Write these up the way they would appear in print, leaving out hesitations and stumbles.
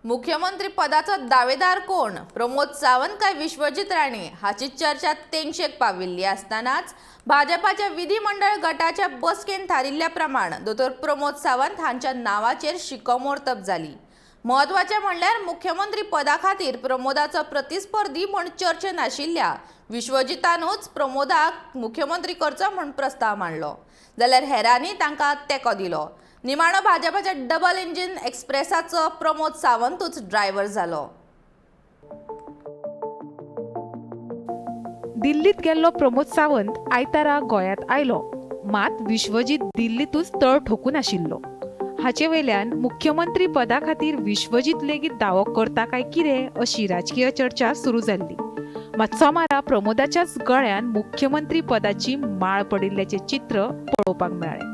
मुख्यमंत्री पदाचा दावेदार कोण? प्रमोद सावंत काय विश्वजित राणे? हाची चर्चा तेंगशेक पाविल्ली असतानाच भाजपाच्या विधिमंडळ गटाच्या बसकेन थारिल्ल्याप्रमाण दोतोर प्रमोद सावंत हांच्या नावाचेर शिक्कामोर्तब झाली। महत्वाचे म्हणल्यार मुख्यमंत्री पदा खातीर प्रमोदाचो प्रतिस्पर्धी म्हण चर्चेन आशिल्ल्या विश्वजितानूच प्रमोदाक मुख्यमंत्री करचो म्हण प्रस्ताव मांडलो, जाल्यार हेरांनी तांकां तेंको दिलो। निमाणो भाजपाच्या डबल इंजिन एक्सप्रेसाचो प्रमोद सावंतूच ड्रायव्हर जालो। दिल्लीत गेल्लो प्रमोद सावंत आयतारा गोंयांत आयलो, मात विश्वजीत दिल्लीतूच तळ ठोकून आशिल्लो। हाचे वयल्यान मुख्यमंत्री पदा खातीर विश्वजीत लेगीत दावो करता काय कितें अशी राजकीय चर्चा सुरू जाल्ली। मात सोमारा प्रमोदाच्याच गळ्यान मुख्यमंत्री पदाची माळ पडिल्ल्याचे चित्र पळोवपाक मेळ्ळें।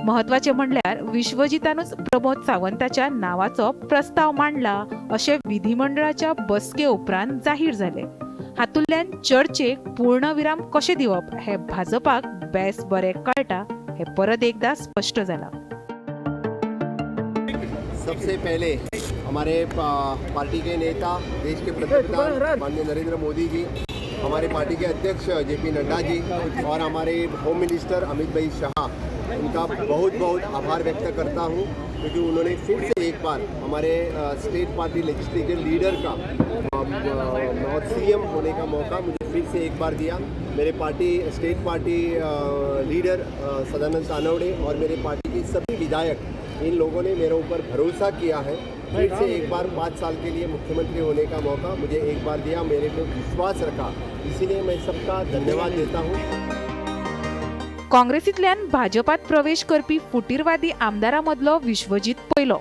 महत्वाचे म्हणल्यार विश्वजितानूच प्रमोद सावंताच्या नावाचो प्रस्ताव मांडला अशें विधिमंडळाच्या बसके उपरांत जाहीर जालें। हातूंतल्यान चर्चेक पूर्णविराम कशें दिवप हे भाजपाक बेस बरें कळटा हे परत एकदा स्पष्ट जाला। सबसे पहले हमारे पार्टी के नेता, देश के प्रधानमंत्री माननीय नरेंद्र मोदी जी, हमारे पार्टी के अध्यक्ष जेपी नड्डा जी और हमारे होम मिनिस्टर अमित भाई शाह, उनका बहुत बहुत आभार व्यक्त करता हूँ क्योंकि उन्होंने फिर से एक बार हमारे स्टेट पार्टी लेजिस्लेटिव लीडर का और सीएम होने का मौका मुझे फिर से एक बार दिया। मेरे party state party leader Sadanand Tanawade और मेरे पार्टी के सभी विधायक, इन लोगों ने मेरे ऊपर भरोसा किया है। फिर से एक बार 5 साल के लिए मुख्यमंत्री होने का मौका मुझे एक बार दिया, मेरे पे विश्वास रखा, इसीलिए मैं सबका धन्यवाद देता हूँ। काँग्रेसींतल्यान भाजपात प्रवेश करपी फुटीरवादी आमदारांमदलो विश्वजीत पयलो।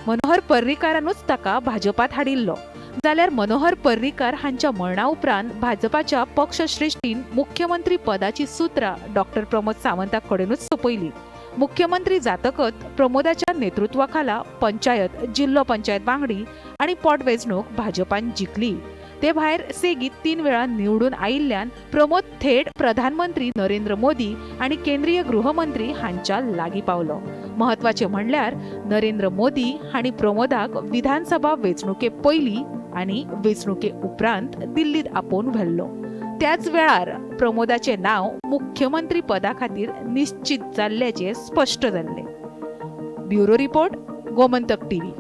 मनोहर पर्रीकारानूच ताका भाजपात हाडिल्लो, जाल्यार मनोहर पर्रीकार हांच्या मरणा उपरांत भाजपाच्या पक्षश्रेष्ठीन मुख्यमंत्री पदाची सुत्रां डॉक्टर प्रमोद सावंता कडेनूच सोपयली। मुख्यमंत्री जातकच प्रमोदाच्या नेतृत्वाखाला पंचायत, जिल्लो पंचायत वांगडी आणि पोटवेंचणूक भाजपान जिखली। ते भायर सेगीत 3 वेळा निवडून आयिल्ल्यान प्रमोद थेट प्रधानमंत्री नरेंद्र मोदी आणि केंद्रीय गृहमंत्री हांच्या लागीं पावलो। महत्वाचे म्हणल्यार नरेंद्र मोदी हांणी प्रमोदाक विधानसभा वेंचणुके पयलीं आनी वेंचणुके उपरांत दिल्लीत आपोवन व्हेल्लो। त्याच वेळार प्रमोदाचे नाव मुख्यमंत्री पदा खातीर निश्चित जाल्ल्याचे स्पष्ट जाल्ले। Bureau report, Gomantak TV.